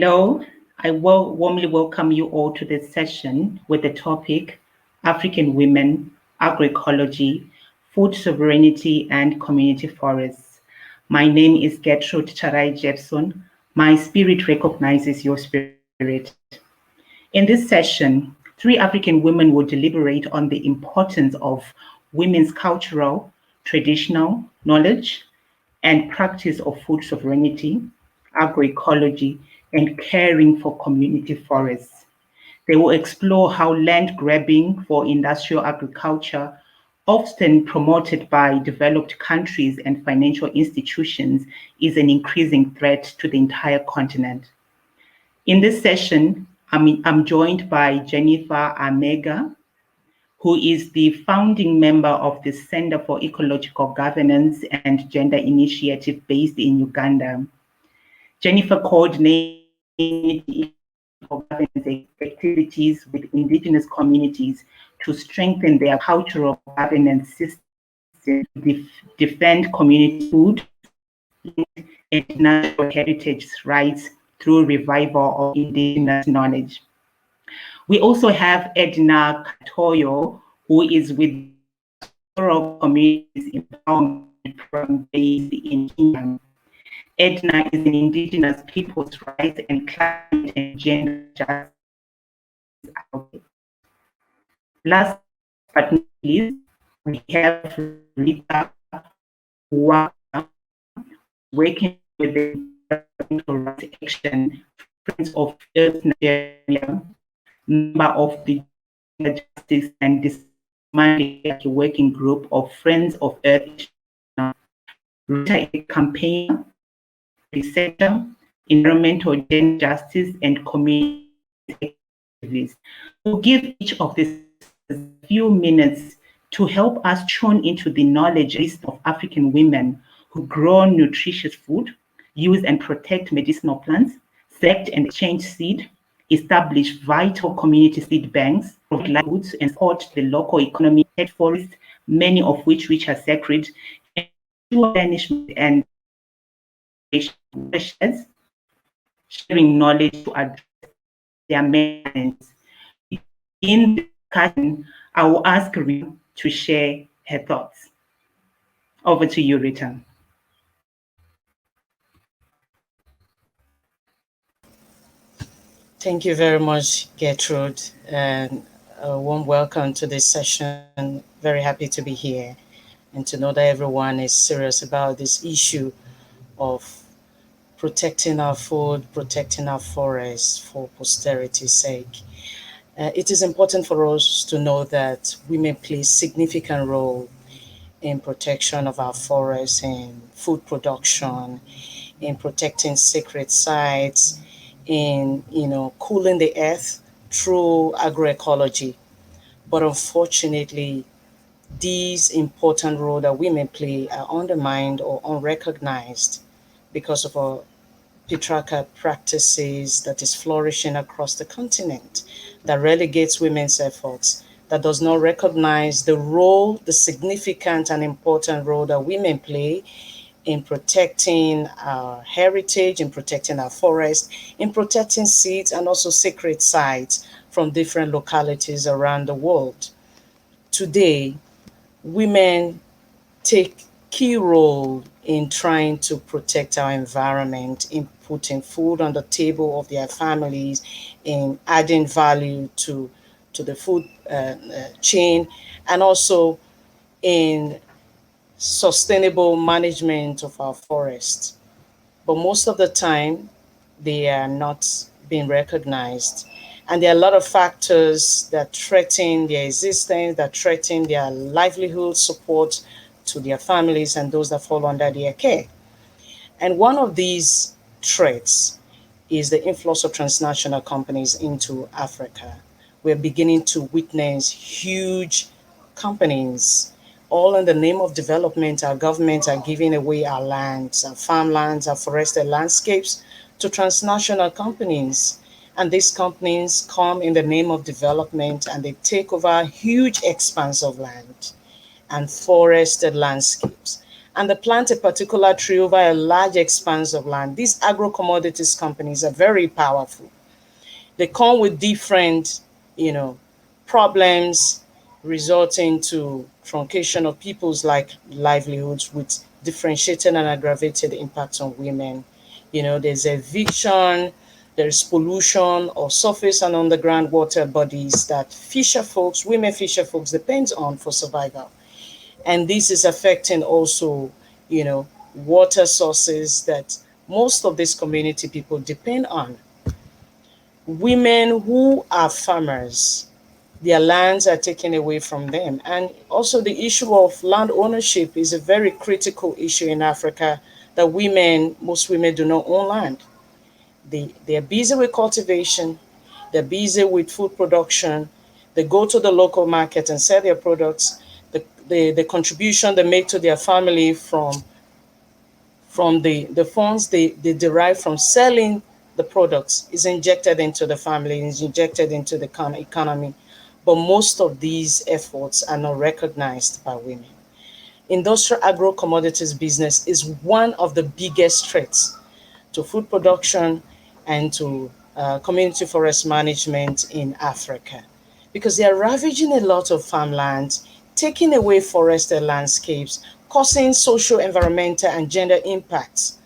Hello, I warmly welcome you all to this session with the topic African Women, Agroecology, Food Sovereignty and Community Forests. My name is Gertrude Charai Jepson. My spirit recognizes your spirit. In this session, three African women will deliberate on the importance of women's cultural, traditional knowledge and practice of food sovereignty, agroecology, and caring for community forests. They will explore how land grabbing for industrial agriculture, often promoted by developed countries and financial institutions, is an increasing threat to the entire continent. In this session, I'm joined by Jennifer Amejja, who is the founding member of the Center for Ecological Governance and Gender Initiative based in Uganda. Jennifer coordinated governance activities with Indigenous communities to strengthen their cultural governance system, defend community food and natural heritage rights through revival of Indigenous knowledge. We also have Edna Kaptoyo, who is with rural communities empowerment program based in Kenya. Edna is an Indigenous people's rights and climate and gender justice advocate. Last but not least, we have Rita, Uwaka, working with the Environmental Rights Action, Friends of Earth Nigeria, member of the Gender Justice and Dismantling Working Group of Friends of Earth. Rita is a campaigner, researcher, environmental gender justice, and community activist. We'll give each of these a few minutes to help us tune into the knowledge list of African women who grow nutritious food, use and protect medicinal plants, select and exchange seed, establish vital community seed banks, provide livelihoods, and support the local economy, head forests, many of which are sacred, and replenishment and watersheds, sharing knowledge to address their maintenance. In the discussion, I will ask Rita to share her thoughts. Over to you, Rita. Thank you very much, Gertrude, and a warm welcome to this session. Very happy to be here and to know that everyone is serious about this issue of protecting our food, protecting our forests for posterity's sake. It is important for us to know that women play a significant role in protection of our forests, in food production, in protecting sacred sites, in cooling the earth through agroecology. But unfortunately, these important roles that women play are undermined or unrecognized because of our patriarchal practices that is flourishing across the continent, that relegates women's efforts, that does not recognize the role, the significant and important role that women play in protecting our heritage, in protecting our forests, in protecting seeds and also sacred sites from different localities around the world. Today, women take key role in trying to protect our environment, in putting food on the table of their families, in adding value to the food chain, and also in sustainable management of our forests. But most of the time, they are not being recognized. And there are a lot of factors that threaten their existence, that threaten their livelihood, support to their families and those that fall under their care. And one of these threats is the influx of transnational companies into Africa. We're beginning to witness huge companies, all in the name of development. Our governments are giving away our lands, our farmlands, our forested landscapes to transnational companies. And these companies come in the name of development and they take over huge expanse of land and forested landscapes. and they plant a particular tree over a large expanse of land. These agro-commodities companies are very powerful. They come with different, problems resulting to truncation of people's livelihoods with differentiated and aggravated impacts on women. There's eviction, there's pollution of surface and underground water bodies that women fisher folks depends on for survival. And this is affecting also, water sources that most of these community people depend on. Women who are farmers, their lands are taken away from them. And also the issue of land ownership is a very critical issue in Africa, that most women do not own land. They're busy with cultivation, they're busy with food production, they go to the local market and sell their products. The contribution they make to their family from the funds they derive from selling the products is injected into the family, is injected into the economy. But most of these efforts are not recognized by women. Industrial agro-commodities business is one of the biggest threats to food production and to community forest management in Africa, because they are ravaging a lot of farmland, taking away forested landscapes, causing social, environmental, and gender impacts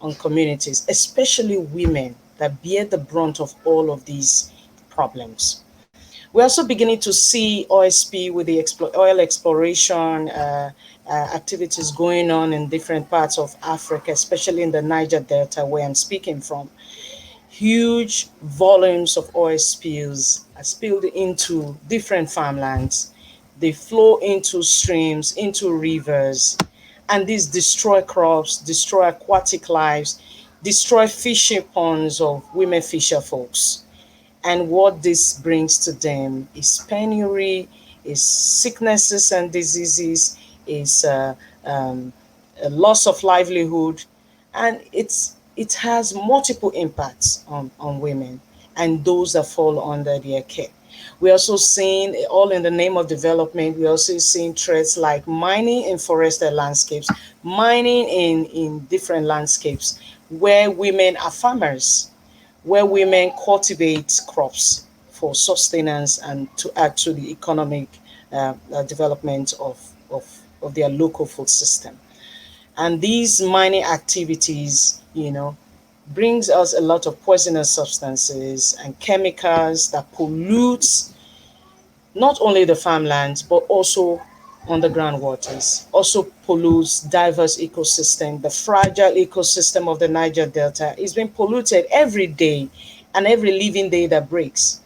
on communities, especially women that bear the brunt of all of these problems. We're also beginning to see OSP with the oil exploration activities going on in different parts of Africa, especially in the Niger Delta, where I'm speaking from. Huge volumes of oil spills are spilled into different farmlands. They flow into streams, into rivers, and these destroy crops, destroy aquatic lives, destroy fishing ponds of women fisher folks. And what this brings to them is penury, is sicknesses and diseases, is a loss of livelihood, and it has multiple impacts on women and those that fall under their care. We're also seeing, all in the name of development, we're also seeing threats like mining in forested landscapes, mining in different landscapes where women are farmers, where women cultivate crops for sustenance and to add to the economic development of their local food system. And these mining activities, brings us a lot of poisonous substances and chemicals that pollutes not only the farmlands, but also underground waters, also pollutes diverse ecosystem. The fragile ecosystem of the Niger Delta is being polluted every day, and every living day that breaks,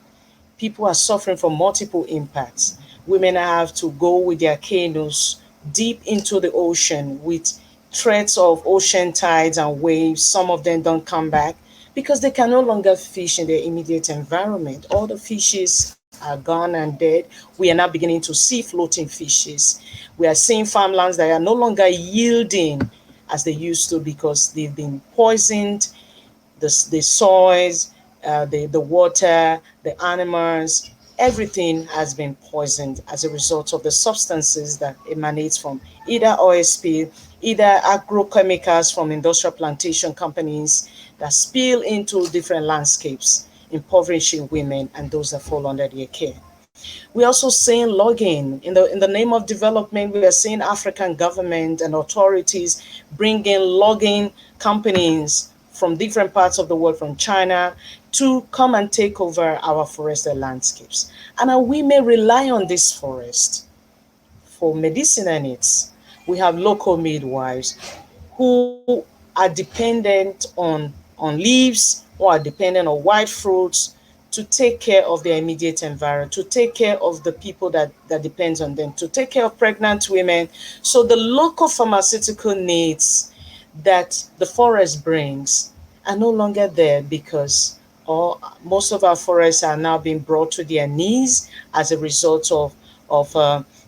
people are suffering from multiple impacts. Women have to go with their canoes deep into the ocean with threats of ocean tides and waves. Some of them don't come back because they can no longer fish in their immediate environment. All the fishes are gone and dead. We are now beginning to see floating fishes. We are seeing farmlands that are no longer yielding as they used to because they've been poisoned. The soils, the water, the animals, everything has been poisoned as a result of the substances that emanates from either OSP, either agrochemicals from industrial plantation companies that spill into different landscapes, impoverishing women and those that fall under their care. We're also seeing logging in the name of development. We are seeing African government and authorities bring in logging companies from different parts of the world, from China, to come and take over our forested landscapes. And we may rely on this forest for medicinal needs. We have local midwives who are dependent on leaves, who are dependent on wild fruits to take care of their immediate environment, to take care of the people that depends on them, to take care of pregnant women. So the local pharmaceutical needs that the forest brings are no longer there because most of our forests are now being brought to their knees as a result of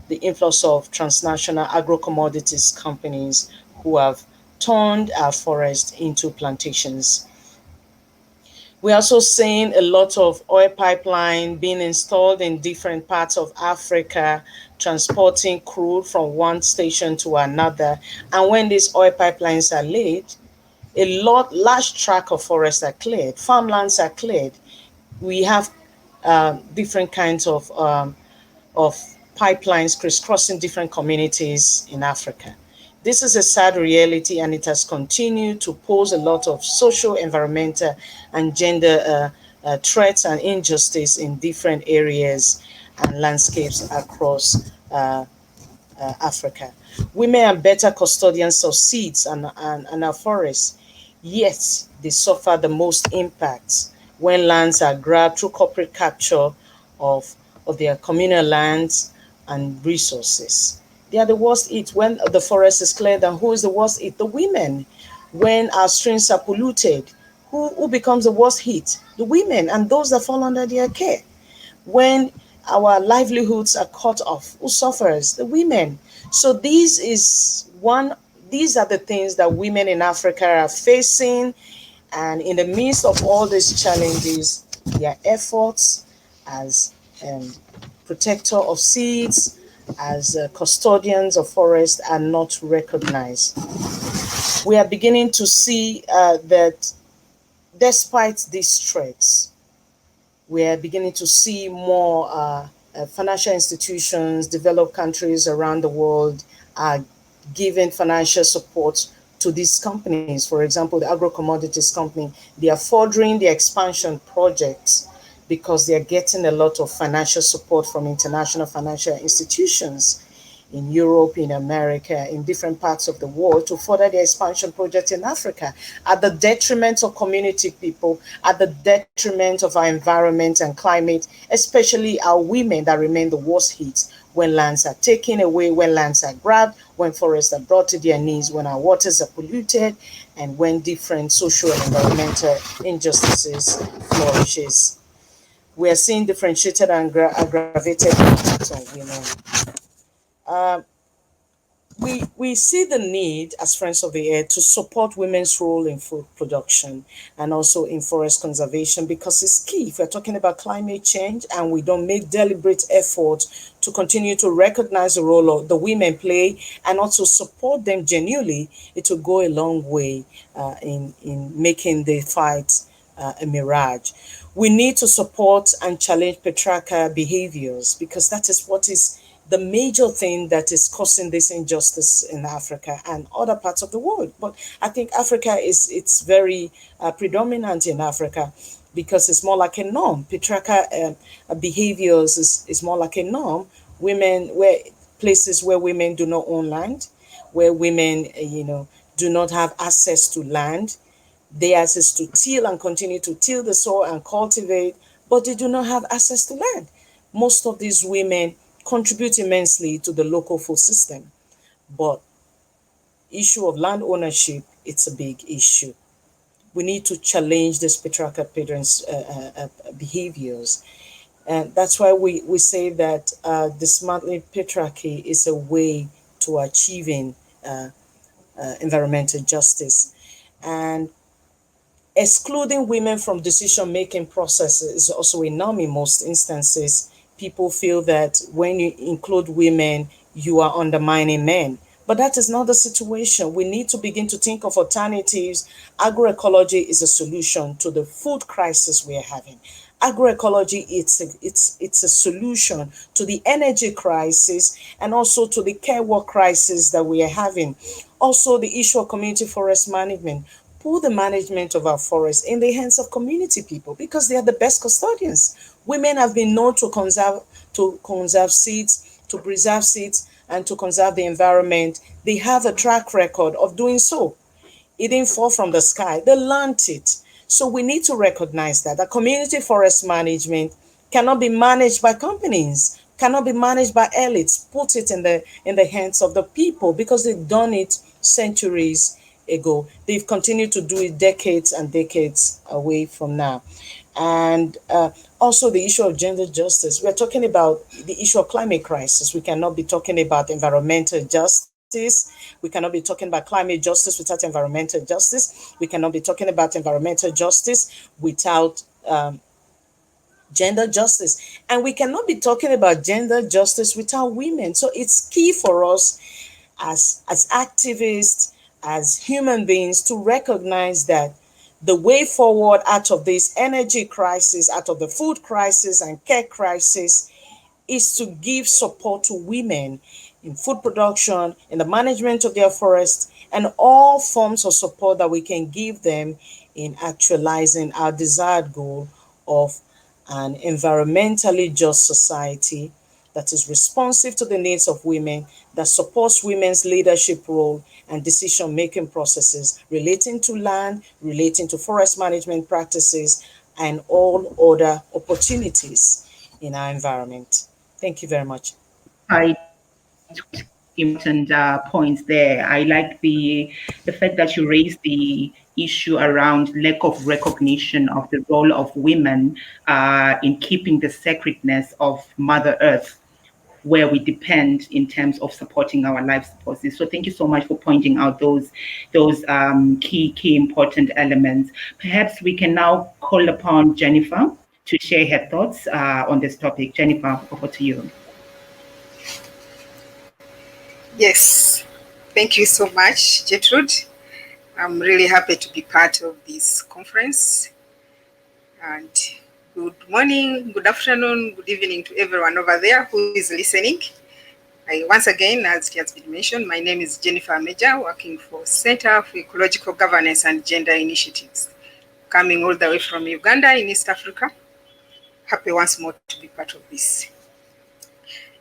the influx of transnational agro-commodities companies who have turned our forest into plantations. We're also seeing a lot of oil pipeline being installed in different parts of Africa, transporting crude from one station to another. And when these oil pipelines are laid, large tract of forests are cleared, farmlands are cleared. We have different kinds of pipelines crisscrossing different communities in Africa. This is a sad reality, and it has continued to pose a lot of social, environmental, and gender threats and injustice in different areas and landscapes across Africa. Women are better custodians of seeds and our forests, yet they suffer the most impacts when lands are grabbed through corporate capture of, of their communal lands and resources. They are the worst hit when the forest is cleared. And who is the worst hit? The women. When our streams are polluted, who becomes the worst hit? The women and those that fall under their care. When our livelihoods are cut off, who suffers? The women. So these are the things that women in Africa are facing, and in the midst of all these challenges, their efforts as protector of seeds, as custodians of forests are not recognized. We are beginning to see that despite these threats, we are beginning to see more financial institutions, developed countries around the world are giving financial support to these companies. For example, the agrocommodities company, they are furthering their expansion projects because they are getting a lot of financial support from international financial institutions in Europe, in America, in different parts of the world to further their expansion project in Africa at the detriment of community people, at the detriment of our environment and climate, especially our women that remain the worst hit when lands are taken away, when lands are grabbed, when forests are brought to their knees, when our waters are polluted, and when different social and environmental injustices flourishes. We are seeing differentiated and aggravated impacts on women. Uh, we see the need as Friends of the Earth to support women's role in food production and also in forest conservation because it's key. If we're talking about climate change and we don't make deliberate effort to continue to recognize the role of the women play and also support them genuinely, it will go a long way in making the fight a mirage. We need to support and challenge patriarchal behaviors because that is what is the major thing that is causing this injustice in Africa and other parts of the world. But I think Africa it's very predominant in Africa because it's more like a norm. Patriarchal behaviors is more like a norm. Where places where women do not own land, where women do not have access to land, they access to till and continue to till the soil and cultivate, but they do not have access to land. Most of these women contribute immensely to the local food system, but issue of land ownership, it's a big issue. We need to challenge this patriarchal parents' behaviors. And that's why we say that dismantling patriarchy is a way to achieving environmental justice. And excluding women from decision-making processes is also a norm in most instances. People feel that when you include women, you are undermining men. But that is not the situation. We need to begin to think of alternatives. Agroecology is a solution to the food crisis we are having. Agroecology, it's a solution to the energy crisis and also to the care work crisis that we are having. Also, the issue of community forest management. Put the management of our forests in the hands of community people because they are the best custodians. Women have been known to conserve seeds, to preserve seeds, and to conserve the environment. They have a track record of doing so. It didn't fall from the sky. They learned it. So we need to recognize that community forest management cannot be managed by companies, cannot be managed by elites. Put it in the hands of the people because they've done it centuries ago. They've continued to do it decades and decades away from now. And also the issue of gender justice. We're talking about the issue of climate crisis. We cannot be talking about environmental justice We cannot be talking about climate justice without environmental justice. We cannot be talking about environmental justice without gender justice. And we cannot be talking about gender justice without women. So it's key for us as activists, as human beings, to recognize that the way forward out of this energy crisis, out of the food crisis and care crisis, is to give support to women in food production, in the management of their forests, and all forms of support that we can give them in actualizing our desired goal of an environmentally just society that is responsive to the needs of women, that supports women's leadership role and decision-making processes relating to land, relating to forest management practices, and all other opportunities in our environment. Thank you very much. I important points there. I like the fact that you raised the issue around lack of recognition of the role of women in keeping the sacredness of Mother Earth, where we depend in terms of supporting our life forces. So thank you so much for pointing out those key important elements. Perhaps we can now call upon Jennifer to share her thoughts on this topic. Jennifer, over to you. Yes, thank you so much, Gertrude. I'm really happy to be part of this conference. And good morning, good afternoon, good evening to everyone over there who is listening. Once again, as it has been mentioned, my name is Jennifer Amejja, working for Center for Ecological Governance and Gender Initiatives, coming all the way from Uganda in East Africa. Happy once more to be part of this.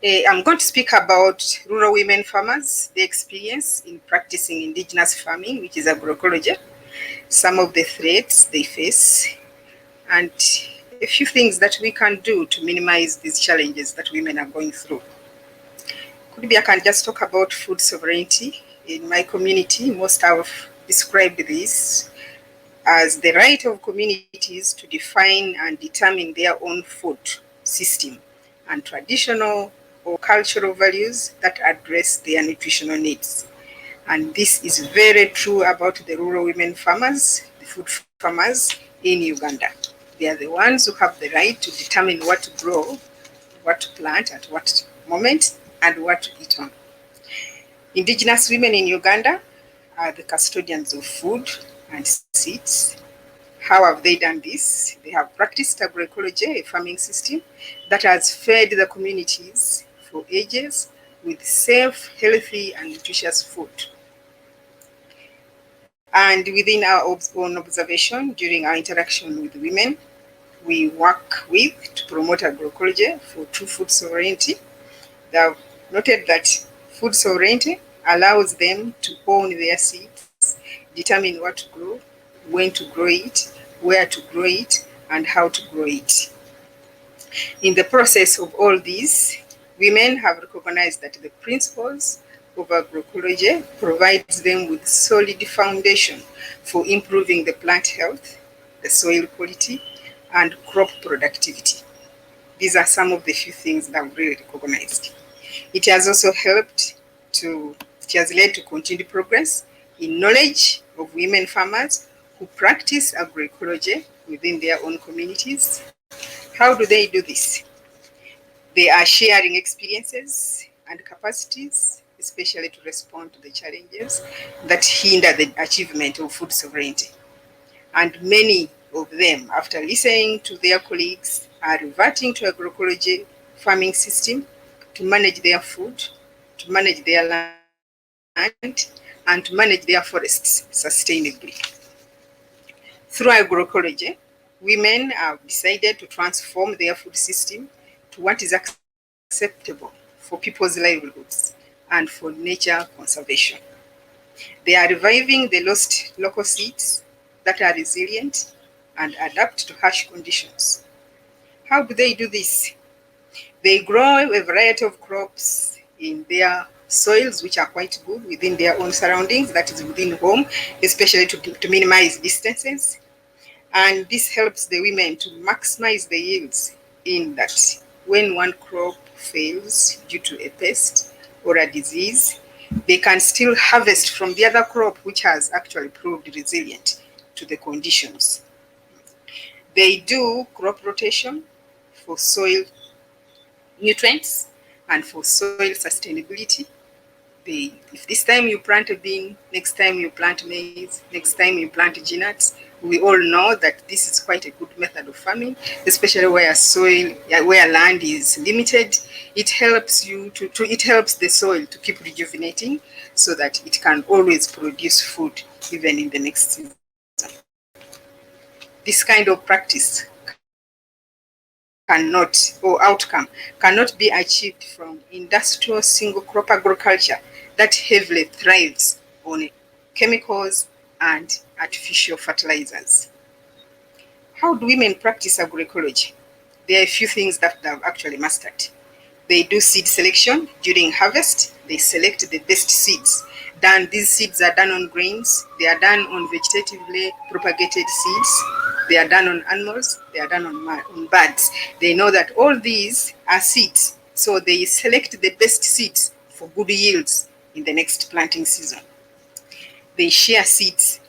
I'm going to speak about rural women farmers, their experience in practicing indigenous farming, which is agroecology, some of the threats they face, and a few things that we can do to minimize these challenges that women are going through. Could be I can just talk about food sovereignty. In my community, most have described this as the right of communities to define and determine their own food system and traditional or cultural values that address their nutritional needs. And this is very true about the rural women farmers, the food farmers in Uganda. They are the ones who have the right to determine what to grow, what to plant at what moment, and what to eat on. Indigenous women in Uganda are the custodians of food and seeds. How have they done this? They have practiced agroecology, a farming system that has fed the communities for ages with safe, healthy, and nutritious food. And within our own observation, during our interaction with women, we work with to promote agroecology for true food sovereignty. They have noted that food sovereignty allows them to own their seeds, determine what to grow, when to grow it, where to grow it, and how to grow it. In the process of all these, women have recognized that the principles of agroecology provides them with solid foundation for improving the plant health, the soil quality, and crop productivity. These are some of the few things that I've really recognized. It has also it has led to continued progress in knowledge of women farmers who practice agroecology within their own communities. How do they do this? They are sharing experiences and capacities, especially to respond to the challenges that hinder the achievement of food sovereignty. And many of them, after listening to their colleagues, are reverting to agroecology farming system to manage their food, to manage their land, and to manage their forests sustainably. Through agroecology, women have decided to transform their food system to what is acceptable for people's livelihoods and for nature conservation. They are reviving the lost local seeds that are resilient and adapt to harsh conditions. How do they do this? They grow a variety of crops in their soils, which are quite good within their own surroundings, that is within home, especially to minimize distances. And this helps the women to maximize the yields, in that when one crop fails due to a pest or a disease, they can still harvest from the other crop which has actually proved resilient to the conditions. They do crop rotation for soil nutrients and for soil sustainability. If this time you plant a bean, next time you plant maize, next time you plant nuts, we all know that this is quite a good method of farming, especially where land is limited. It helps it helps the soil to keep rejuvenating so that it can always produce food even in the next season. This kind of practice outcome cannot be achieved from industrial single crop agriculture that heavily thrives on chemicals and artificial fertilizers. How do women practice agroecology? There are a few things that they've actually mastered. They do seed selection during harvest. They select the best seeds. These seeds are done on grains. They are done on vegetatively propagated seeds. They are done on animals. They are done on birds. They know that all these are seeds. So they select the best seeds for good yields in the next planting season. They share seeds.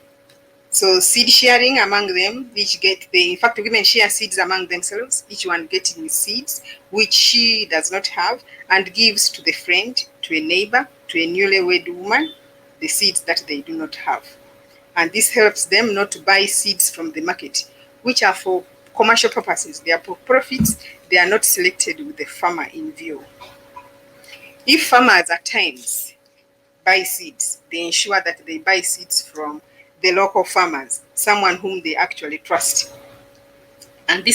So seed sharing among them, in fact, women share seeds among themselves, each one getting seeds which she does not have and gives to the friend, to a neighbor, to a newlywed woman, the seeds that they do not have. And this helps them not to buy seeds from the market, which are for commercial purposes. They are for profits. They are not selected with the farmer in view. If farmers at times buy seeds, they ensure that they buy seeds from the local farmers, someone whom they actually trust. And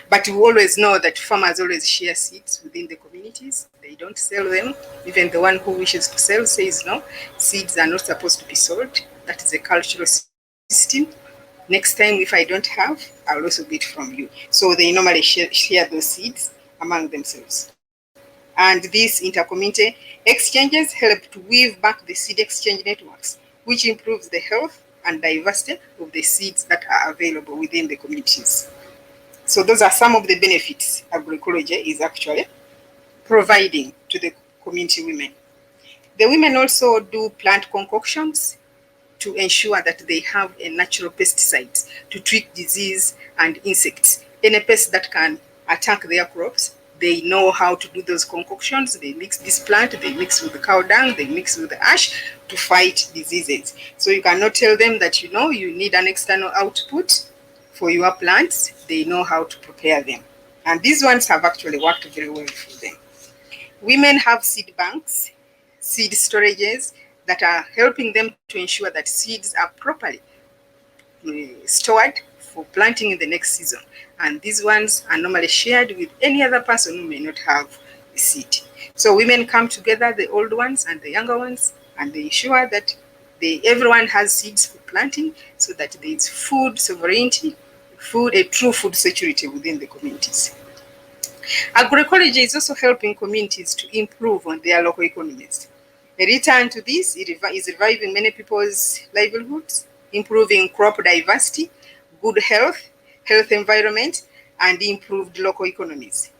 but we always know that farmers always share seeds within the communities. They don't sell them. Even the one who wishes to sell says no, seeds are not supposed to be sold. That is a cultural system. Next time, if I don't have, I'll also get from you. So they normally share those seeds among themselves. And these intercommunity exchanges help to weave back the seed exchange networks, which improves the health and diversity of the seeds that are available within the communities. So those are some of the benefits agroecology is actually providing to the community women. The women also do plant concoctions to ensure that they have a natural pesticides to treat disease and insects. Any pest that can attack their crops, they know how to do those concoctions. They mix this plant, they mix with the cow dung, they mix with the ash to fight diseases. So you cannot tell them that you need an external output for your plants. They know how to prepare them. And these ones have actually worked very well for them. Women have seed banks, seed storages that are helping them to ensure that seeds are properly stored for planting in the next season. And these ones are normally shared with any other person who may not have the seed. So women come together, the old ones and the younger ones, and they ensure that everyone has seeds for planting so that there is food sovereignty, a true food security within the communities. Agroecology is also helping communities to improve on their local economies. A return to this is reviving many people's livelihoods, improving crop diversity, good health environment, and improved local economies.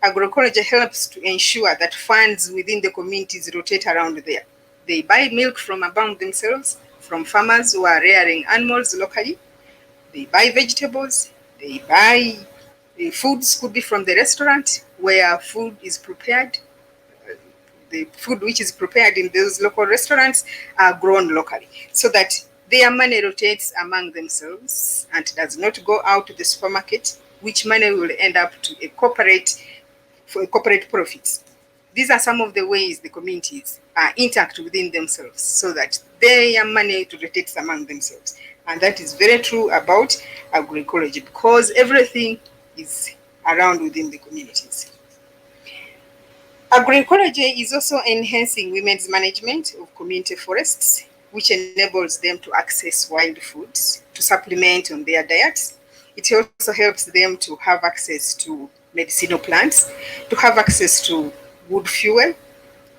Agroecology helps to ensure that funds within the communities rotate around there. They buy milk from among themselves, from farmers who are rearing animals locally. They buy vegetables. They buy foods, could be from the restaurant where food is prepared. The food which is prepared in those local restaurants are grown locally, so that their money rotates among themselves and does not go out to the supermarket, which money will end up to a corporate profits. These are some of the ways the communities are intact within themselves so that their money rotates among themselves. And that is very true about agroecology because everything is around within the communities. Agroecology is also enhancing women's management of community forests, which enables them to access wild foods to supplement on their diets. It also helps them to have access to medicinal plants, to have access to wood fuel,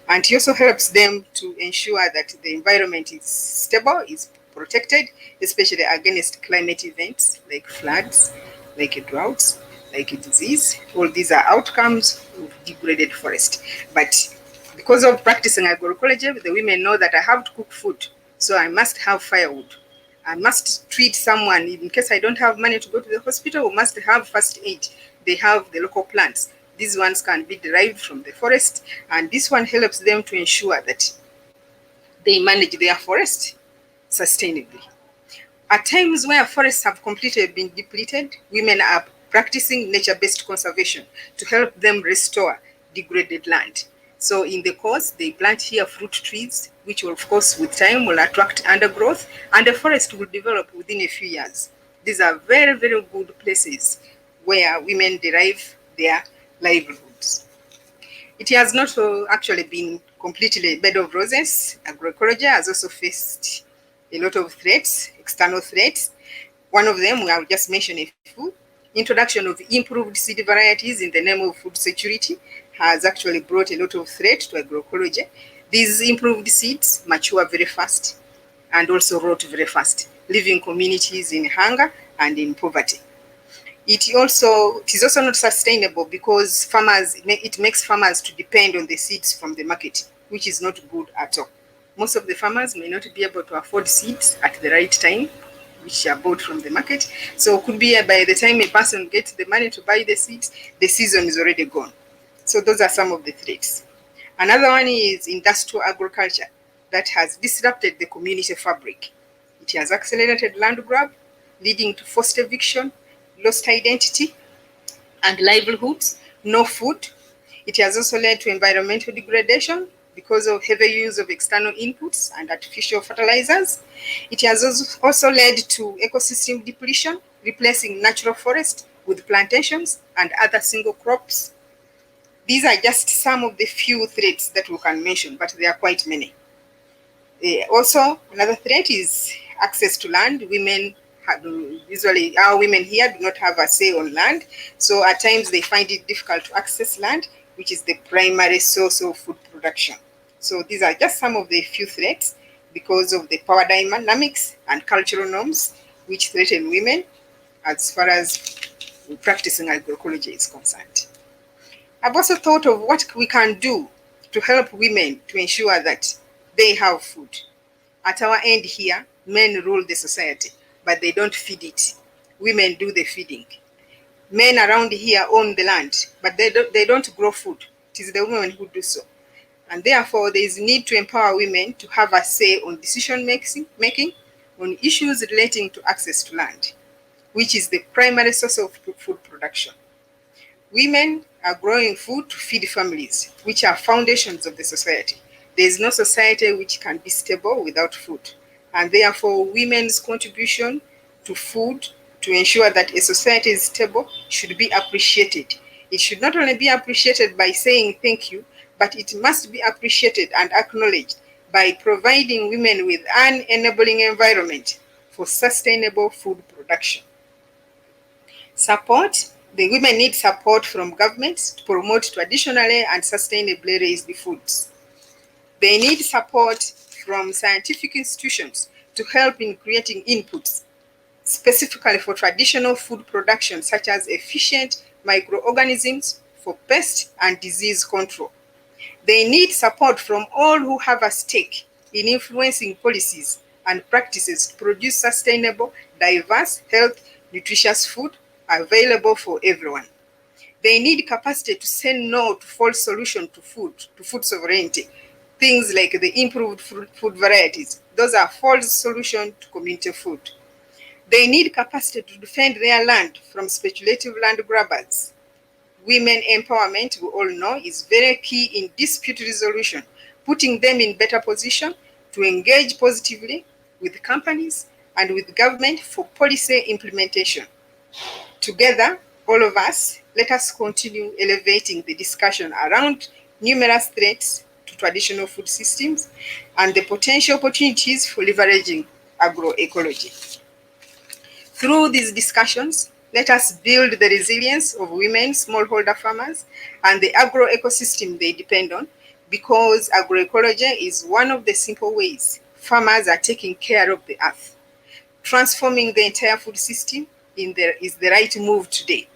and it also helps them to ensure that the environment is stable, is protected, especially against climate events like floods, like droughts, like disease. All these are outcomes of degraded forest. But Because of practicing agroecology, the women know that I have to cook food, so I must have firewood. I must treat someone in case I don't have money to go to the hospital. We must have first aid. They have the local plants. These ones can be derived from the forest, and this one helps them to ensure that they manage their forest sustainably. At times where forests have completely been depleted, women are practicing nature-based conservation to help them restore degraded land. So in the course, they plant here fruit trees, which will, of course, with time will attract undergrowth, and the forest will develop within a few years. These are very, very good places where women derive their livelihoods. It has not actually been completely a bed of roses. Agroecology has also faced a lot of threats, external threats. One of them, I'll just mention a few. Introduction of improved seed varieties in the name of food security has actually brought a lot of threat to agroecology. These improved seeds mature very fast and also rot very fast, leaving communities in hunger and in poverty. It is also not sustainable because it makes farmers to depend on the seeds from the market, which is not good at all. Most of the farmers may not be able to afford seeds at the right time, which are bought from the market. So it could be by the time a person gets the money to buy the seeds, the season is already gone. So those are some of the threats. Another one is industrial agriculture that has disrupted the community fabric. It has accelerated land grab, leading to forced eviction, lost identity and livelihoods, no food. It has also led to environmental degradation because of heavy use of external inputs and artificial fertilizers. It has also led to ecosystem depletion, replacing natural forest with plantations and other single crops. These are just some of the few threats that we can mention, but there are quite many. Also, another threat is access to land. Usually our women here do not have a say on land, so at times they find it difficult to access land, which is the primary source of food production. So these are just some of the few threats because of the power dynamics and cultural norms which threaten women as far as practicing agroecology is concerned. I've also thought of what we can do to help women to ensure that they have food. At our end here, men rule the society, but they don't feed it. Women do the feeding. Men around here own the land, but they don't grow food. It is the women who do so. And therefore, there is need to empower women to have a say on decision making on issues relating to access to land, which is the primary source of food production. Women are growing food to feed families, which are foundations of the society. There is no society which can be stable without food. And therefore, women's contribution to food to ensure that a society is stable should be appreciated. It should not only be appreciated by saying thank you, but it must be appreciated and acknowledged by providing women with an enabling environment for sustainable food production. Support. The women need support from governments to promote traditionally and sustainably raised foods. They need support from scientific institutions to help in creating inputs, specifically for traditional food production, such as efficient microorganisms for pest and disease control. They need support from all who have a stake in influencing policies and practices to produce sustainable, diverse, health, nutritious food available for everyone. They need capacity to say no to false solutions to food sovereignty. Things like the improved food varieties. Those are false solutions to community food. They need capacity to defend their land from speculative land grabbers. Women empowerment, we all know, is very key in dispute resolution, putting them in better position to engage positively with companies and with government for policy implementation. Together, all of us, let us continue elevating the discussion around numerous threats to traditional food systems and the potential opportunities for leveraging agroecology. Through these discussions, let us build the resilience of women smallholder farmers and the agroecosystem they depend on, because agroecology is one of the simple ways farmers are taking care of the earth. Transforming the entire food system is the right move today.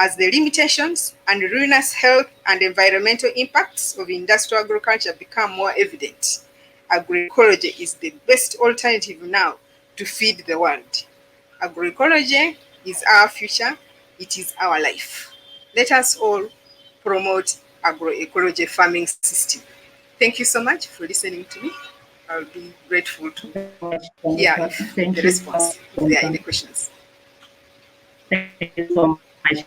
As the limitations and ruinous health and environmental impacts of industrial agriculture become more evident, agroecology is the best alternative now to feed the world. Agroecology is our future, it is our life. Let us all promote agroecology farming system. Thank you so much for listening to me. I'll be grateful to hear the response if there are any questions. Thank you so much.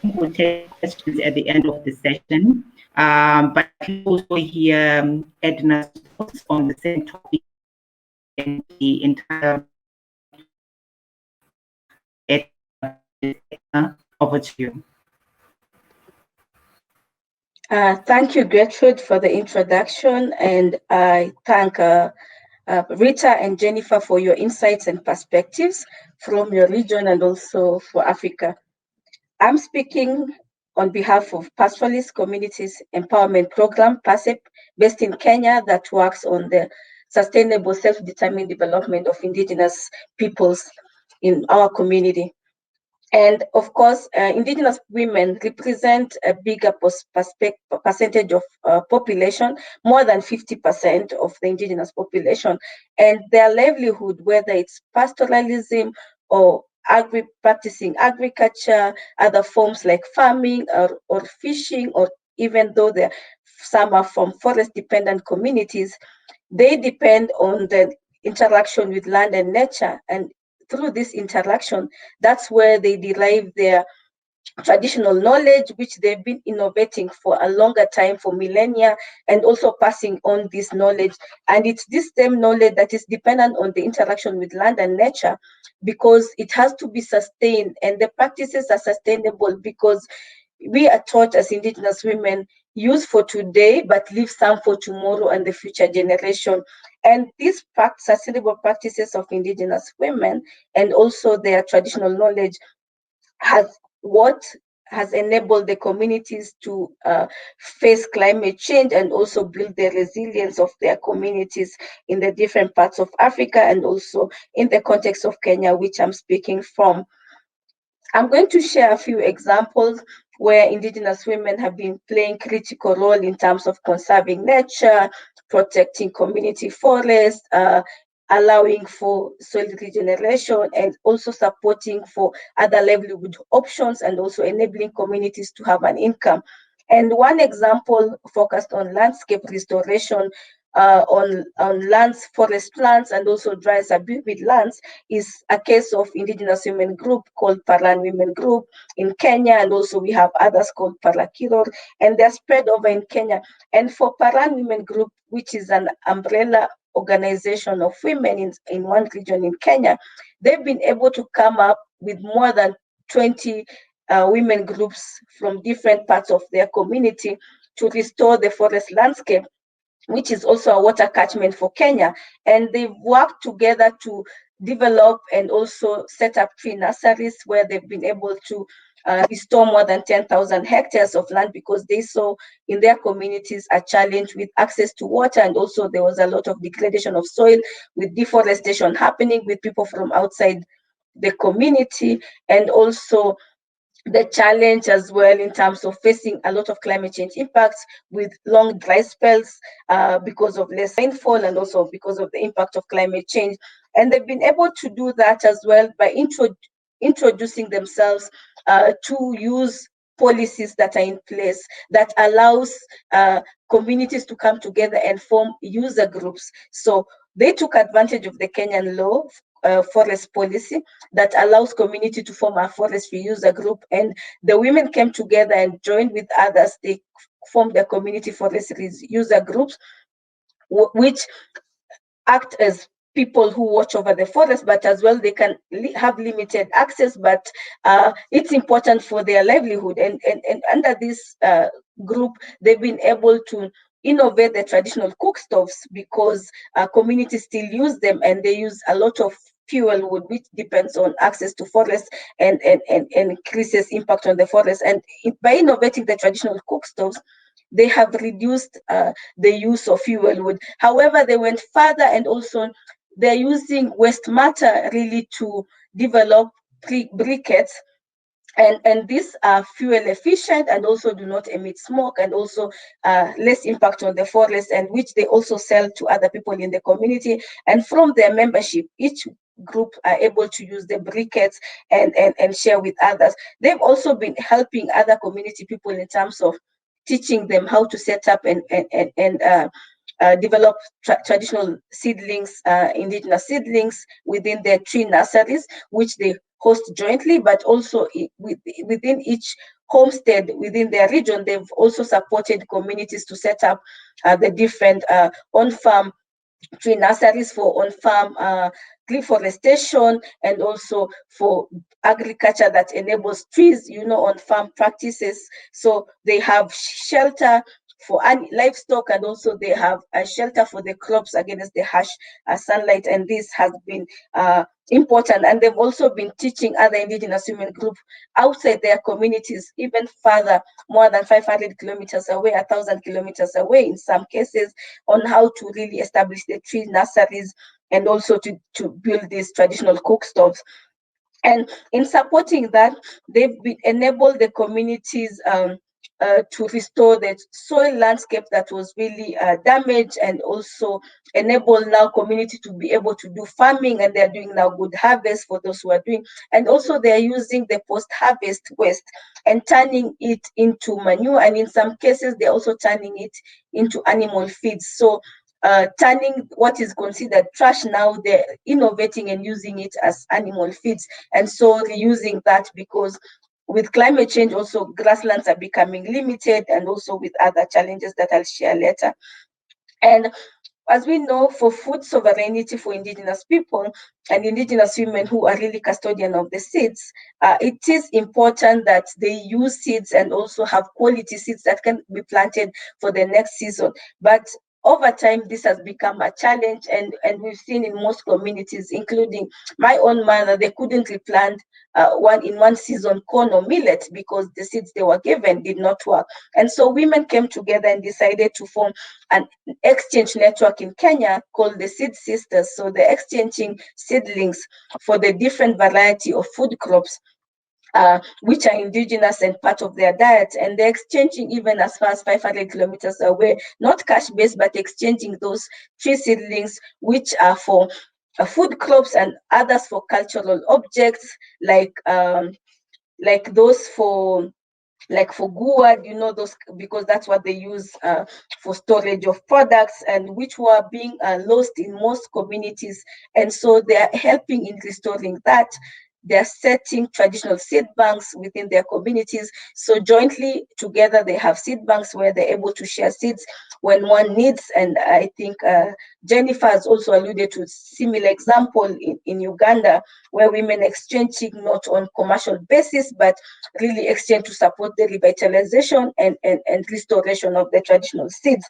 We'll take questions at the end of the session. But we also hear Edna's thoughts on the same topic and the entire Edna, over to you. Thank you, Gertrude, for the introduction, and I thank Rita and Jennifer for your insights and perspectives from your region and also for Africa. I'm speaking on behalf of Pastoralist Communities Empowerment Program, PASEP, based in Kenya, that works on the sustainable self-determined development of Indigenous peoples in our community. And of course, Indigenous women represent a bigger percentage of population, more than 50% of the Indigenous population. And their livelihood, whether it's pastoralism or practicing agriculture, other forms like farming or fishing, or even though some are from forest-dependent communities, they depend on the interaction with land and nature. And through this interaction, that's where they derive their traditional knowledge, which they've been innovating for a longer time, for millennia, and also passing on this knowledge. And it's this same knowledge that is dependent on the interaction with land and nature, because it has to be sustained, and the practices are sustainable because we are taught as Indigenous women, use for today, but leave some for tomorrow and the future generation. And these sustainable practices of Indigenous women and also their traditional knowledge has enabled the communities to face climate change and also build the resilience of their communities in the different parts of Africa and also in the context of Kenya, which I'm speaking from. I'm going to share a few examples where Indigenous women have been playing critical role in terms of conserving nature, protecting community forests, allowing for soil regeneration, and also supporting for other livelihood options, and also enabling communities to have an income. And one example focused on landscape restoration, on lands, forest lands, and also dry suburban lands, is a case of Indigenous women group called Parlian Women Group in Kenya, and also we have others called Parakiror, and they're spread over in Kenya. And for Parlian Women Group, which is an umbrella organization of women in one region in Kenya, they've been able to come up with more than 20 women groups from different parts of their community to restore the forest landscape, which is also a water catchment for Kenya. And they've worked together to develop and also set up tree nurseries where they've been able to restore more than 10,000 hectares of land, because they saw in their communities a challenge with access to water, and also there was a lot of degradation of soil with deforestation happening with people from outside the community, and also the challenge as well in terms of facing a lot of climate change impacts with long dry spells because of less rainfall, and also because of the impact of climate change. And they've been able to do that as well by introducing themselves to use policies that are in place that allows communities to come together and form user groups. So they took advantage of the Kenyan law forest policy that allows community to form a forestry user group, and the women came together and joined with others. They formed their community forestry user groups, which act as people who watch over the forest, but as well they can have limited access, but it's important for their livelihood. And under this group, they've been able to innovate the traditional cook stoves, because communities still use them, and they use a lot of fuel wood, which depends on access to forests and increases impact on the forest. And by innovating the traditional cook stoves, they have reduced the use of fuel wood. However, they went further, and also they're using waste matter really to develop briquettes And these are fuel efficient and also do not emit smoke, and also less impact on the forest, and which they also sell to other people in the community. And from their membership, each group are able to use the briquettes and share with others. They've also been helping other community people in terms of teaching them how to set up and develop traditional seedlings, indigenous seedlings within their tree nurseries, which they host jointly, but also within each homestead within their region. They've also supported communities to set up the different on-farm tree nurseries for on-farm reforestation, and also for agriculture that enables trees, on-farm practices. So they have shelter for livestock, and also they have a shelter for the crops against the harsh sunlight, and this has been important. And they've also been teaching other indigenous women groups outside their communities, even further, more than 500 kilometers away, 1,000 kilometers away in some cases, on how to really establish the tree nurseries, and also to build these traditional cook stoves. And in supporting that, they've enabled the communities to restore the soil landscape that was really damaged, and also enable now community to be able to do farming, and they're doing now good harvest for those who are doing. And also they're using the post-harvest waste and turning it into manure, and in some cases they're also turning it into animal feeds. So turning what is considered trash now, they're innovating and using it as animal feeds, and so reusing that, because with climate change also grasslands are becoming limited, and also with other challenges that I'll share later. And as we know, for food sovereignty for indigenous people and indigenous women who are really custodian of the seeds, it is important that they use seeds and also have quality seeds that can be planted for the next season. But over time, this has become a challenge, and we've seen in most communities, including my own mother, they couldn't replant one season corn or millet because the seeds they were given did not work. And so women came together and decided to form an exchange network in Kenya called the Sid Sisters. So they're exchanging seedlings for the different variety of food crops which are indigenous and part of their diet, and they're exchanging even as far as 500 kilometers away, not cash-based, but exchanging those tree seedlings, which are for food crops, and others for cultural objects, like those for gourd, those, because that's what they use for storage of products, and which were being lost in most communities. And so they're helping in restoring that. They're setting traditional seed banks within their communities. So jointly together, they have seed banks where they're able to share seeds when one needs. And I think Jennifer has also alluded to a similar example in Uganda, where women exchanging not on commercial basis, but really exchange to support the revitalization and restoration of the traditional seeds.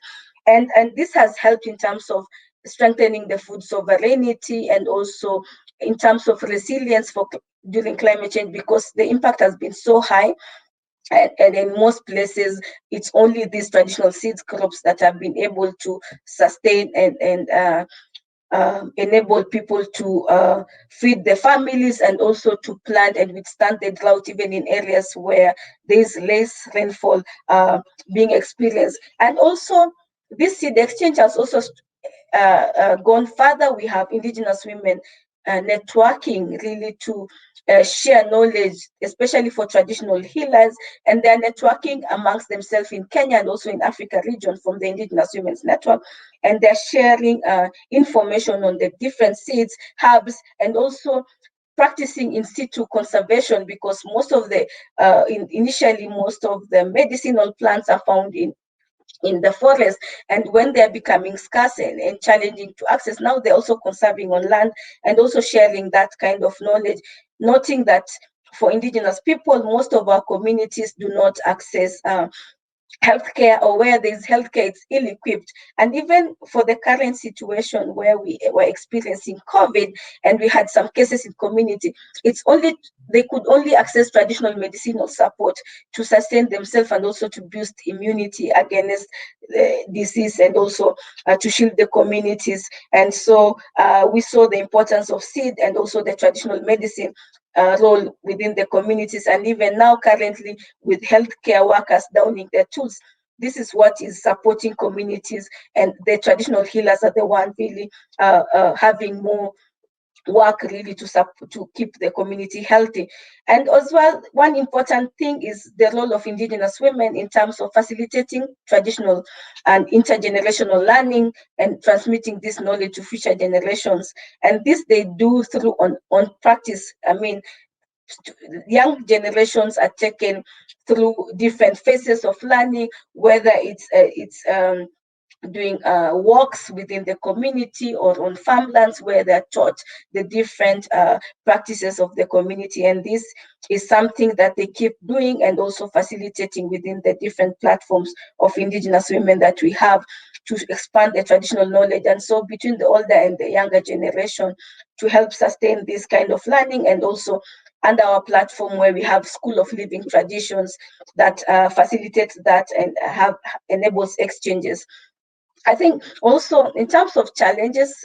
And this has helped in terms of strengthening the food sovereignty, and also in terms of resilience during climate change, because the impact has been so high. And in most places, it's only these traditional seeds crops that have been able to sustain and enable people to feed their families, and also to plant and withstand the drought, even in areas where there's less rainfall being experienced. And also, this seed exchange has also gone further. We have indigenous women networking really to share knowledge, especially for traditional healers, and they're networking amongst themselves in Kenya and also in Africa region from the Indigenous Women's Network, and they're sharing information on the different seeds, herbs, and also practicing in situ conservation, because most of the initially most of the medicinal plants are found in the forest, and when they're becoming scarce and challenging to access, now they're also conserving on land and also sharing that kind of knowledge, noting that for indigenous people, most of our communities do not access healthcare, or where there's healthcare, it's ill-equipped. And even for the current situation where we were experiencing COVID, and we had some cases in community, they could only access traditional medicinal support to sustain themselves, and also to boost immunity against disease, and also to shield the communities. And so we saw the importance of seed and also the traditional medicine role within the communities, and even now currently with healthcare workers downing their tools. This is what is supporting communities, and the traditional healers are the one really having more work really to keep the community healthy. And as well, one important thing is the role of Indigenous women in terms of facilitating traditional and intergenerational learning and transmitting this knowledge to future generations. And this they do through on practice. I mean, young generations are taken through different phases of learning, whether it's doing walks within the community or on farmlands where they're taught the different practices of the community. And this is something that they keep doing and also facilitating within the different platforms of Indigenous women that we have to expand the traditional knowledge. And so between the older and the younger generation to help sustain this kind of learning, and also under our platform where we have School of Living Traditions that facilitates that and enables exchanges. I think also in terms of challenges,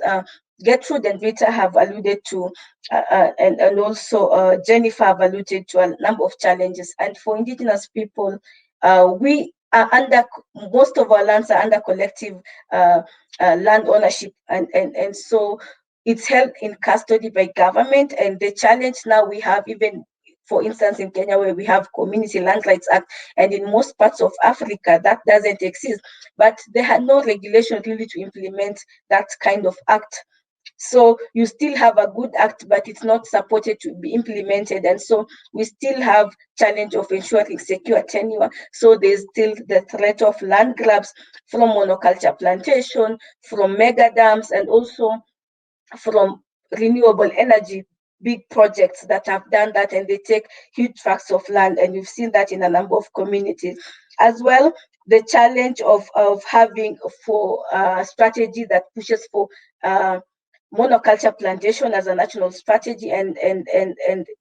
Gertrude and Rita have alluded to, and also Jennifer have alluded to a number of challenges. And for Indigenous people, we are most of our lands are under collective land ownership, and so it's held in custody by government. And the challenge now we have, even for instance, in Kenya, where we have Community Land Rights Act, and in most parts of Africa, that doesn't exist. But they had no regulation really to implement that kind of act. So you still have a good act, but it's not supported to be implemented. And so we still have challenge of ensuring secure tenure. So there's still the threat of land grabs from monoculture plantation, from mega dams, and also from renewable energy big projects that have done that, and they take huge tracts of land, and we've seen that in a number of communities. As well, the challenge of having for a strategy that pushes for monoculture plantation as a national strategy, and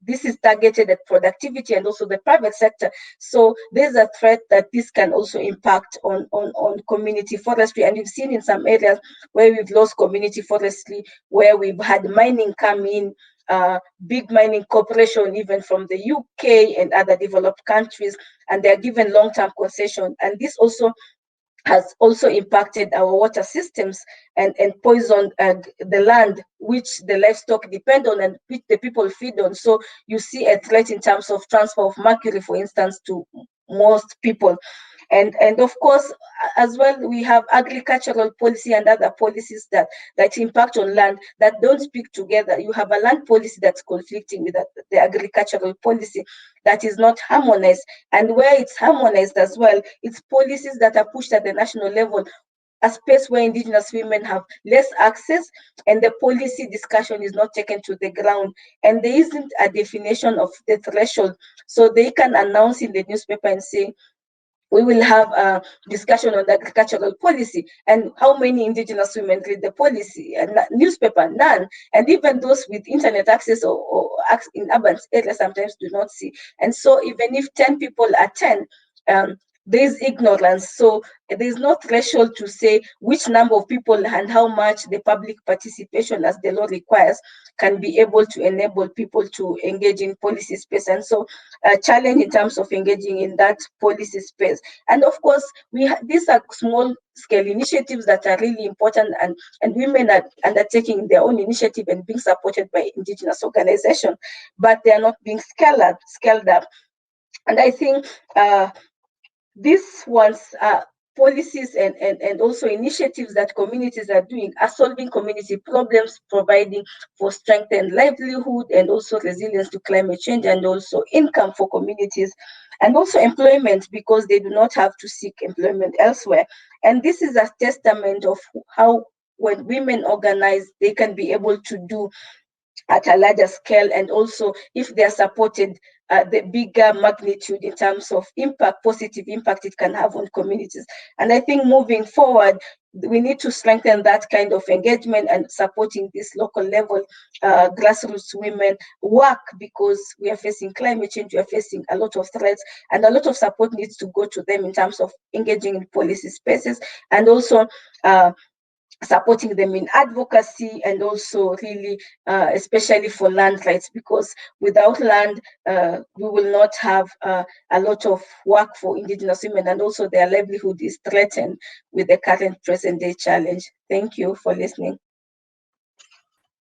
this is targeted at productivity and also the private sector. So there's a threat that this can also impact on community forestry, and we've seen in some areas where we've lost community forestry, where we've had mining come in, big mining corporation even from the UK and other developed countries, and they're given long-term concession. And this also has also impacted our water systems and poisoned the land which the livestock depend on and which the people feed on. So you see a threat in terms of transfer of mercury, for instance, to most people. And of course, as well, we have agricultural policy and other policies that impact on land that don't speak together. You have a land policy that's conflicting with the agricultural policy that is not harmonized. And where it's harmonized as well, it's policies that are pushed at the national level, a space where Indigenous women have less access, and the policy discussion is not taken to the ground. And there isn't a definition of the threshold. So they can announce in the newspaper and say, we will have a discussion on the agricultural policy, and how many Indigenous women read the policy? And newspaper, none. And even those with internet access or in urban areas sometimes do not see. And so even if 10 people attend, there's ignorance. So there's no threshold to say which number of people and how much the public participation, as the law requires, can be able to enable people to engage in policy space. And so a challenge in terms of engaging in that policy space. And of course, these are small scale initiatives that are really important, and women are undertaking their own initiative and being supported by Indigenous organizations, but they are not being scaled up. And I think these ones are policies and also initiatives that communities are doing are solving community problems, providing for strengthened livelihood and also resilience to climate change, and also income for communities, and also employment, because they do not have to seek employment elsewhere. And this is a testament of how when women organize, they can be able to do at a larger scale, and also if they are supported, the bigger magnitude in terms of impact, positive impact it can have on communities. And I think moving forward, we need to strengthen that kind of engagement and supporting this local level grassroots women work, because we are facing climate change, we are facing a lot of threats, and a lot of support needs to go to them in terms of engaging in policy spaces, and also supporting them in advocacy, and also really especially for land rights, because without land we will not have a lot of work for Indigenous women, and also their livelihood is threatened with the current present day challenge. Thank you for listening.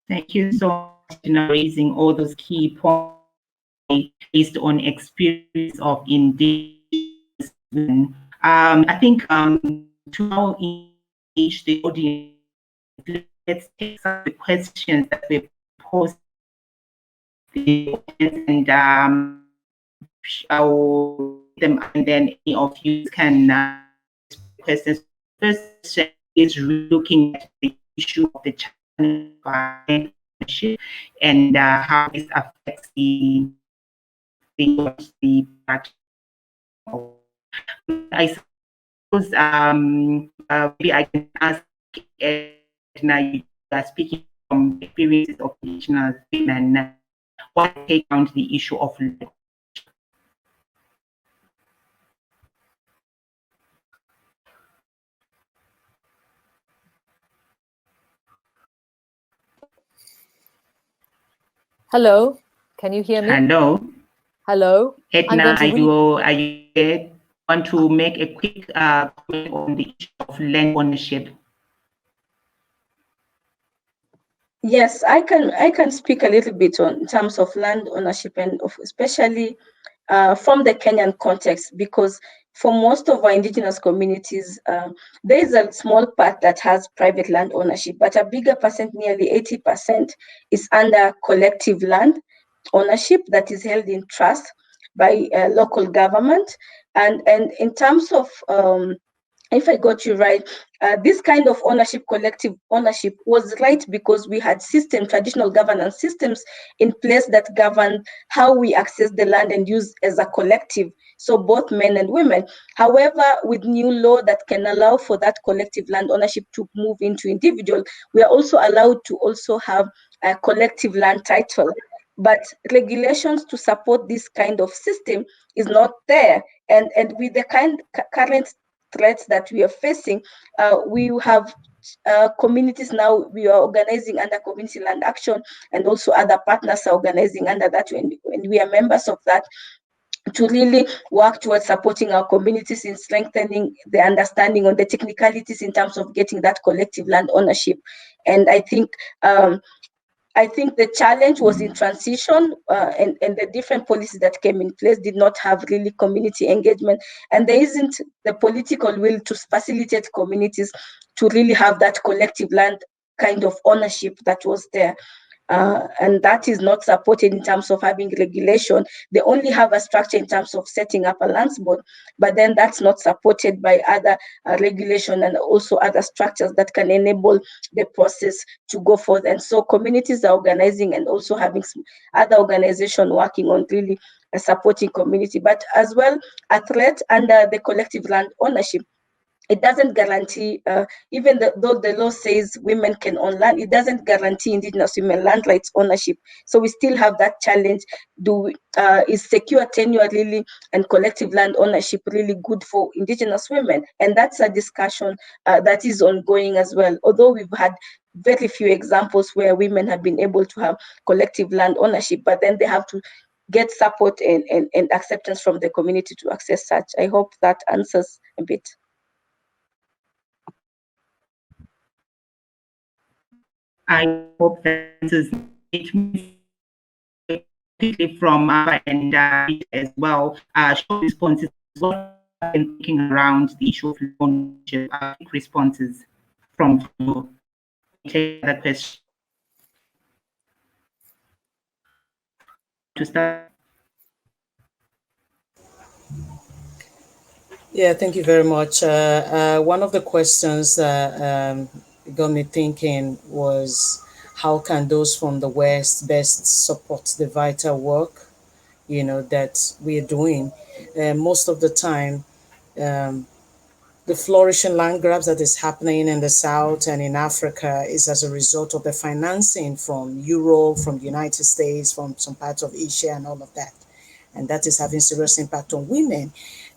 Thank you so much for raising all those key points based on experience of Indigenous women. I think to now engage the audience, let's take some of the questions that we posed and I'll them, and then any of you can questions. First question is looking at the issue of the challenge by ownership and how this affects the I suppose maybe I can ask Edna, you are speaking from experiences of Indigenous women. What take on the issue of land? Hello, can you hear me? Hello. Hello. Edna, are you there? Want to make a quick comment on the issue of land ownership? Yes, I can speak a little bit on in terms of land ownership, and of especially from the Kenyan context, because for most of our Indigenous communities, there is a small part that has private land ownership, but a bigger percent, nearly 80%, is under collective land ownership that is held in trust by local government. And in terms of if I got you right, this kind of ownership, collective ownership, was right because we had traditional governance systems in place that govern how we access the land and use as a collective, so both men and women. However, with new law that can allow for that collective land ownership to move into individual, we are also allowed to also have a collective land title. But regulations to support this kind of system is not there. And with the current threats that we are facing, we have communities now, we are organizing under community land action, and also other partners are organizing under that, when we are members of that, to really work towards supporting our communities in strengthening the understanding on the technicalities in terms of getting that collective land ownership. And I think the challenge was in transition, and the different policies that came in place did not have really community engagement, and there isn't the political will to facilitate communities to really have that collective land kind of ownership that was there. And that is not supported in terms of having regulation. They only have a structure in terms of setting up a lands board, but then that's not supported by other regulation and also other structures that can enable the process to go forth. And so communities are organizing and also having some other organizations working on really supporting community, but as well a threat under the collective land ownership. It doesn't guarantee, even though the law says women can own land, it doesn't guarantee Indigenous women land rights ownership. So we still have that challenge. Is secure tenure really and collective land ownership really good for Indigenous women? And that's a discussion that is ongoing as well. Although we've had very few examples where women have been able to have collective land ownership, but then they have to get support and acceptance from the community to access such. I hope that answers a bit. I hope that answers it from and as well. Short responses as well, and thinking around the issue of ownership. Responses from you. Take that question to start. Yeah, thank you very much. One of the questions that got me thinking was, how can those from the West best support the vital work, that we're doing? Most of the time, the flourishing land grabs that is happening in the South and in Africa is as a result of the financing from Europe, from the United States, from some parts of Asia and all of that. And that is having serious impact on women.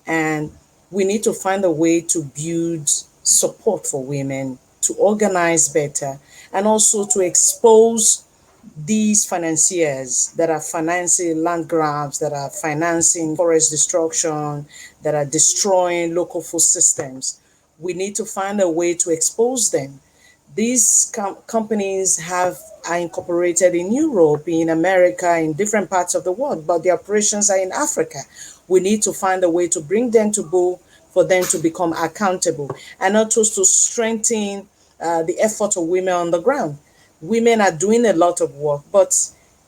And we need to find a way to build support for women to organize better, and also to expose these financiers that are financing land grabs, that are financing forest destruction, that are destroying local food systems. We need to find a way to expose them. These companies are incorporated in Europe, in America, in different parts of the world, but the operations are in Africa. We need to find a way to bring them to book, for them to become accountable, and also to strengthen the effort of women on the ground. Women are doing a lot of work, but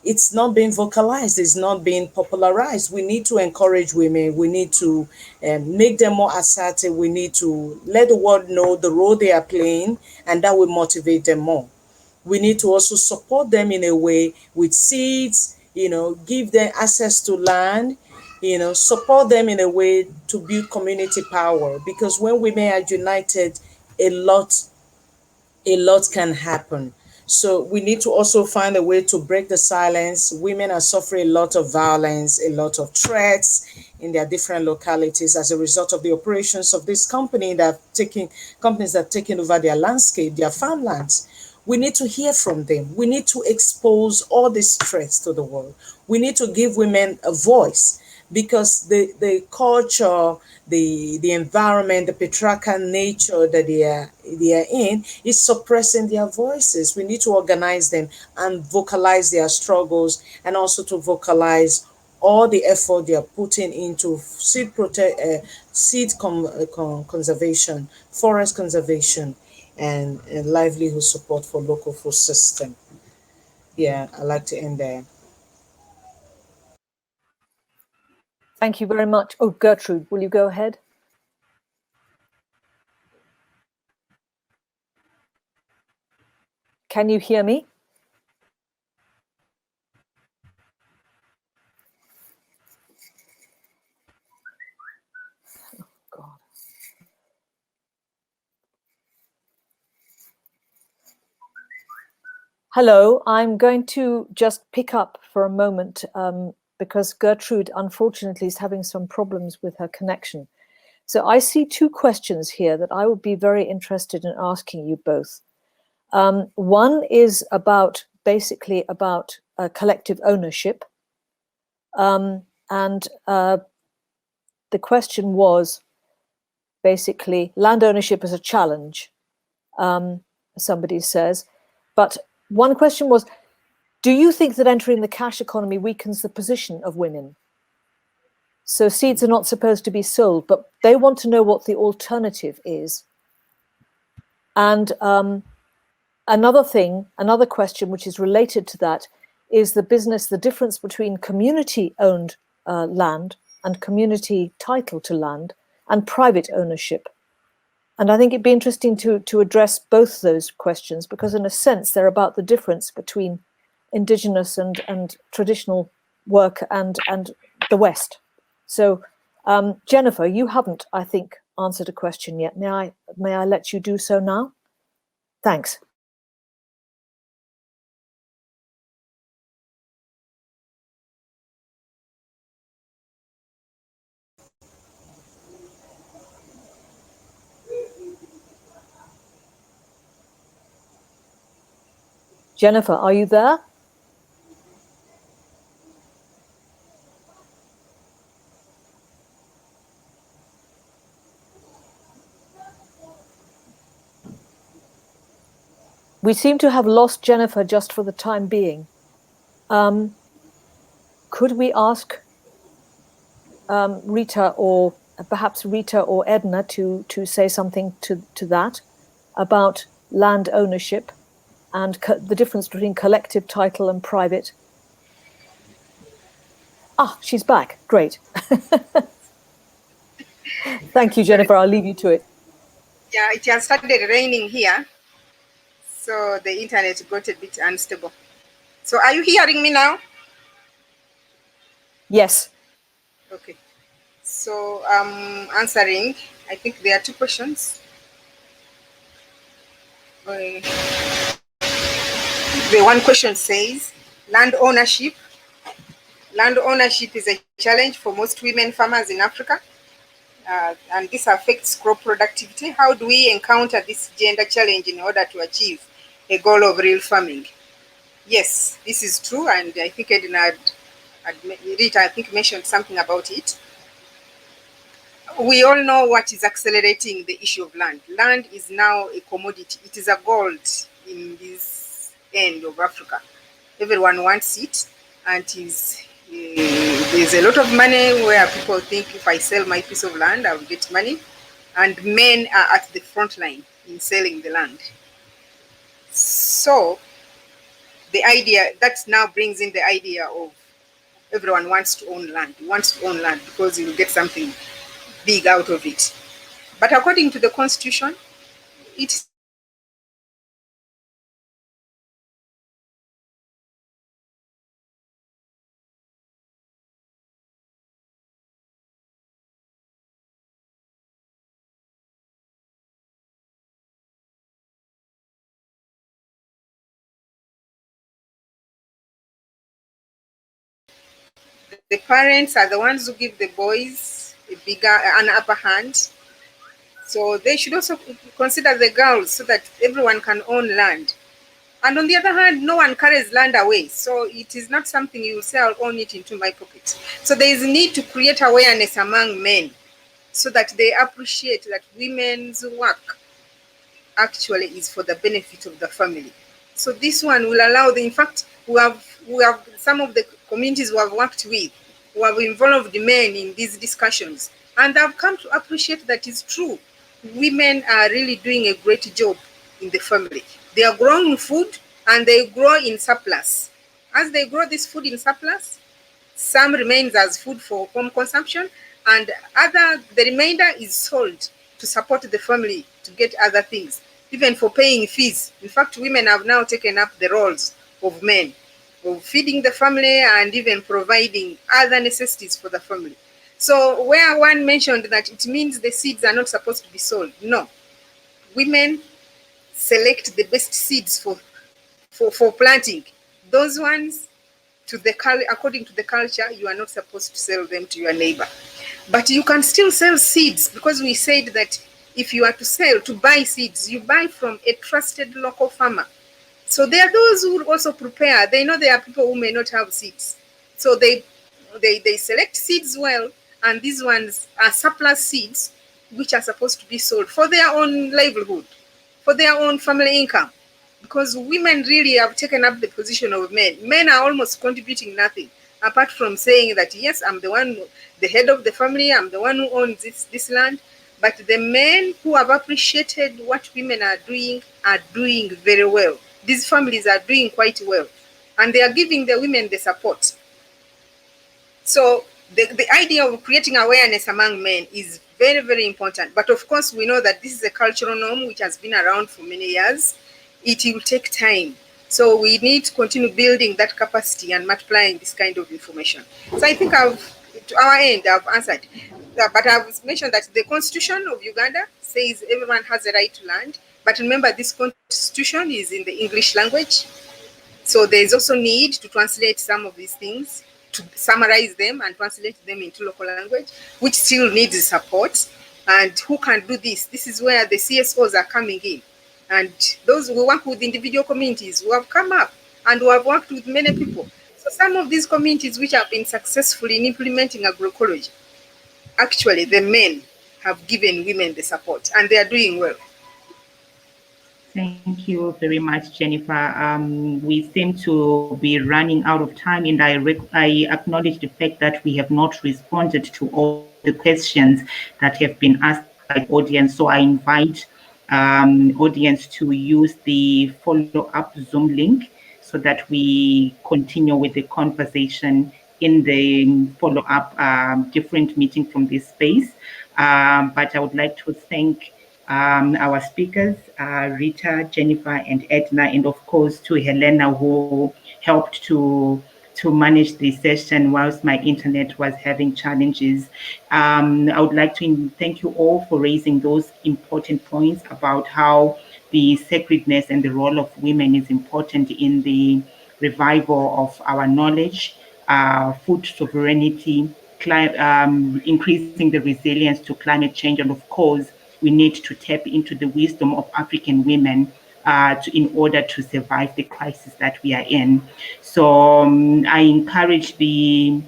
it's not being vocalized, it's not being popularized. We need to encourage women, we need to make them more assertive, we need to let the world know the role they are playing, and that will motivate them more. We need to also support them in a way with seeds, give them access to land, support them in a way to build community power, because when women are united, a lot can happen. So we need to also find a way to break the silence. Women are suffering a lot of violence, a lot of threats in their different localities as a result of the operations of this companies that have taken over their landscape, their farmlands. We need to hear from them. We need to expose all these threats to the world. We need to give women a voice, because the culture, the environment, the patriarchal nature that they are in is suppressing their voices. We need to organize them and vocalize their struggles, and also to vocalize all the effort they are putting into conservation, forest conservation, and livelihood support for local food system. Yeah, I'd like to end there. Thank you very much. Oh, Gertrude, will you go ahead? Can you hear me? Oh, God. Hello, I'm going to just pick up for a moment because Gertrude, unfortunately, is having some problems with her connection. So I see two questions here that I would be very interested in asking you both. One is basically about collective ownership. And the question was basically land ownership as a challenge, somebody says. But one question was, do you think that entering the cash economy weakens the position of women? So seeds are not supposed to be sold, but they want to know what the alternative is. And another question which is related to that is the difference between community-owned land and community title to land and private ownership. And I think it'd be interesting to address both those questions, because in a sense, they're about the difference between Indigenous and traditional work and the West. So Jennifer, you haven't, I think, answered a question yet. May I let you do so now? Thanks. Jennifer, are you there? We seem to have lost Jennifer just for the time being. Could we ask Rita, or perhaps Rita or Edna, to say something to that about land ownership and the difference between collective title and private? Ah, she's back. Great. Thank you, Jennifer. I'll leave you to it. Yeah, it has started raining here, so the internet got a bit unstable. So are you hearing me now? Yes. Okay. So answering, I think there are two questions. The one question says, land ownership. Land ownership is a challenge for most women farmers in Africa. and this affects crop productivity. How do we encounter this gender challenge in order to achieve a goal of real farming? Yes, this is true, and I think Edna Rita, I think, mentioned something about it. We all know what is accelerating the issue of land. Land is now a commodity. It is a gold in this end of Africa. Everyone wants it, and there's a lot of money where people think if I sell my piece of land, I'll get money. And men are at the front line in selling the land. So the idea, that now brings in the idea of everyone wants to own land. He wants to own land because he will get something big out of it. But according to the Constitution, it's the parents are the ones who give the boys an upper hand. So they should also consider the girls so that everyone can own land. And on the other hand, no one carries land away. So it is not something you say, I'll own it into my pocket. So there is a need to create awareness among men so that they appreciate that women's work actually is for the benefit of the family. So this one will allow in fact, we have some of the communities we have worked with, who have involved men in these discussions, and I've come to appreciate that it's true. Women are really doing a great job in the family. They are growing food and they grow in surplus. As they grow this food in surplus, some remains as food for home consumption, and the remainder is sold to support the family to get other things, even for paying fees. In fact, women have now taken up the roles of men, of feeding the family and even providing other necessities for the family. So where one mentioned that it means the seeds are not supposed to be sold, no. Women select the best seeds for planting. Those ones, according to the culture, you are not supposed to sell them to your neighbor. But you can still sell seeds, because we said that if you are to buy seeds, you buy from a trusted local farmer. So there are those who also prepare. They know there are people who may not have seeds. So they select seeds well, and these ones are surplus seeds which are supposed to be sold for their own livelihood, for their own family income. Because women really have taken up the position of men. Men are almost contributing nothing, apart from saying that, yes, I'm the head of the family, I'm the one who owns this land. But the men who have appreciated what women are doing very well. These families are doing quite well, and they are giving the women the support. So the idea of creating awareness among men is very, very important. But of course, we know that this is a cultural norm which has been around for many years. It will take time. So we need to continue building that capacity and multiplying this kind of information. So I think to our end, I've answered. But I've mentioned that the Constitution of Uganda says everyone has a right to land. But remember, this Constitution is in the English language. So there is also need to translate some of these things, to summarize them and translate them into local language, which still needs support. And who can do this? This is where the CSOs are coming in. And those who work with individual communities who have come up and who have worked with many people. So some of these communities which have been successful in implementing agroecology, actually the men have given women the support, and they are doing well. Thank you very much, Jennifer. We seem to be running out of time, and I acknowledge the fact that we have not responded to all the questions that have been asked by the audience. So I invite audience to use the follow-up Zoom link so that we continue with the conversation in the follow-up different meeting from this space. But I would like to thank our speakers, Rita, Jennifer, and Edna, and of course to Helena, who helped to manage the session whilst my internet was having challenges. I would like to thank you all for raising those important points about how the sacredness and the role of women is important in the revival of our knowledge, food sovereignty, increasing the resilience to climate change. And of course, we need to tap into the wisdom of African women in order to survive the crisis that we are in. So I encourage the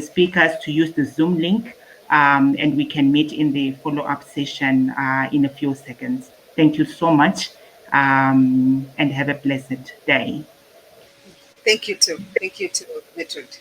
speakers to use the Zoom link, and we can meet in the follow-up session in a few seconds. Thank you so much, and have a blessed day. Thank you too, Gertrude.